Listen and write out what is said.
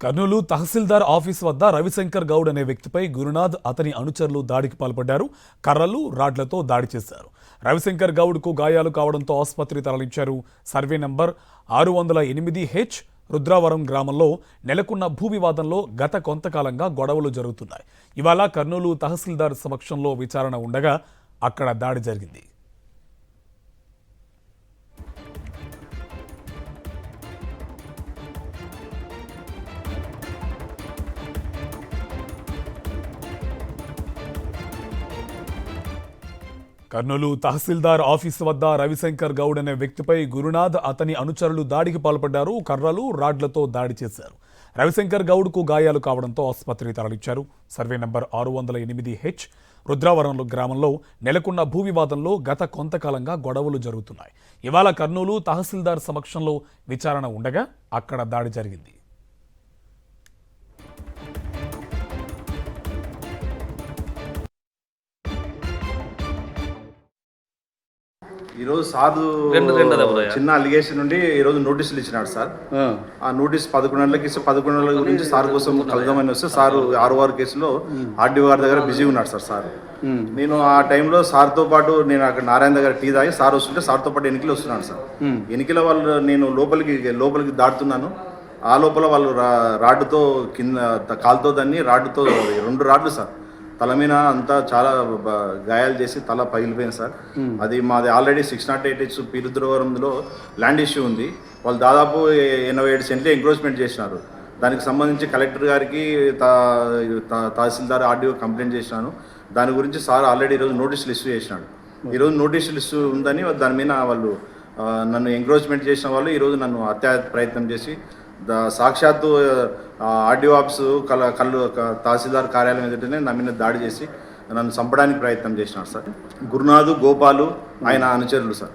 కర్నూలు తహసీల్దార్ office వద్ద రవిశంకర్ గౌడ్ అనే వ్యక్తిపై గురునాథ్ అతని అనుచరులు దాడికి పాల్పడ్డారు. కర్రలు, రాడ్లతో దాడి చేశారు. రవిశంకర్ గౌడ్కు గాయాలు కావడంతో ఆసుపత్రి తరలించారు. సర్వే నంబర్ 608H రుద్రావరం గ్రామంలో నెలకొన్న భూ వివాదంలో గత కొంతకాలంగా గొడవలు జరుగుతున్నాయి. ఇవాళ కర్నూలు తహసీల్దార్ సమక్షంలో విచారణ ఉండగా అక్కడ దాడి జరిగింది. కర్నూలు తహసీల్దార్ ఆఫీసు వద్ద రవిశంకర్ గౌడ్ అనే వ్యక్తిపై గురునాథ్ అతని అనుచరులు దాడికి పాల్పడ్డారు. కర్రలు, రాడ్లతో దాడి చేశారు. రవిశంకర్ గౌడ్కు గాయాలు కావడంతో ఆసుపత్రికి తరలించారు. సర్వే నంబర్ 608H రుద్రావరం గ్రామంలో నెలకొన్న భూ వివాదంలో గత కొంతకాలంగా గొడవలు జరుగుతున్నాయి. ఇవాళ కర్నూలు తహసీల్దార్ సమక్షంలో విచారణ ఉండగా అక్కడ దాడి జరిగింది. ఈరోజు సాధు చిన్న అలిగేషన్ నుండి ఈరోజు నోటీసులు ఇచ్చినాడు సార్. ఆ నోటీస్ 11 గంటలకి ఇస్తే 11 గంటల గురించి సార్ కోసం కలుద్దామని వస్తే సారు 6 కేసులో ఆర్డీఓ గారి దగ్గర బిజీ ఉన్నాడు సార్. నేను ఆ టైంలో సార్తో పాటు నేను అక్కడ నారాయణ దగ్గర టీ తాగి సార్ వస్తుంటే సార్తో పాటు ఎన్నికలు వస్తున్నాను సార్. ఎన్నికల వాళ్ళు నేను లోపలికి దాటుతున్నాను. ఆ లోపల వాళ్ళు రాడ్డుతో కింద కాలుతో దాన్ని రాడ్డుతో 2 రాడ్లు సార్ తల మీద అంతా చాలా గాయాలు చేసి తల పగిలిపోయింది సార్. అది మాది ఆల్రెడీ 608H రుద్రవరంలో ల్యాండ్ ఇష్యూ ఉంది. వాళ్ళు దాదాపు 87 సెంట్లు ఎంక్రోచ్మెంట్ చేసినారు. దానికి సంబంధించి కలెక్టర్ గారికి తహసీల్దార్ ఆర్డీఓ కంప్లైంట్ చేసినాను. దాని గురించి సార్ ఆల్రెడీ ఈరోజు నోటీసులు ఇష్యూ చేసినాడు. ఈరోజు నోటీసులు ఇష్యూ ఉందని దాని మీద వాళ్ళు నన్ను ఎంక్రోచ్మెంట్ చేసిన వాళ్ళు ఈరోజు నన్ను హత్యా ప్రయత్నం చేసి సాక్షాత్తు ఆర్డీఓ ఆఫీసు కళ్ళు తహసీల్దార్ కార్యాలయం ఎదుటనే నా మీద దాడి చేసి నన్ను చంపడానికి ప్రయత్నం చేసినారు సార్. గురునాథ్, గోపాలు ఆయన అనుచరులు సార్.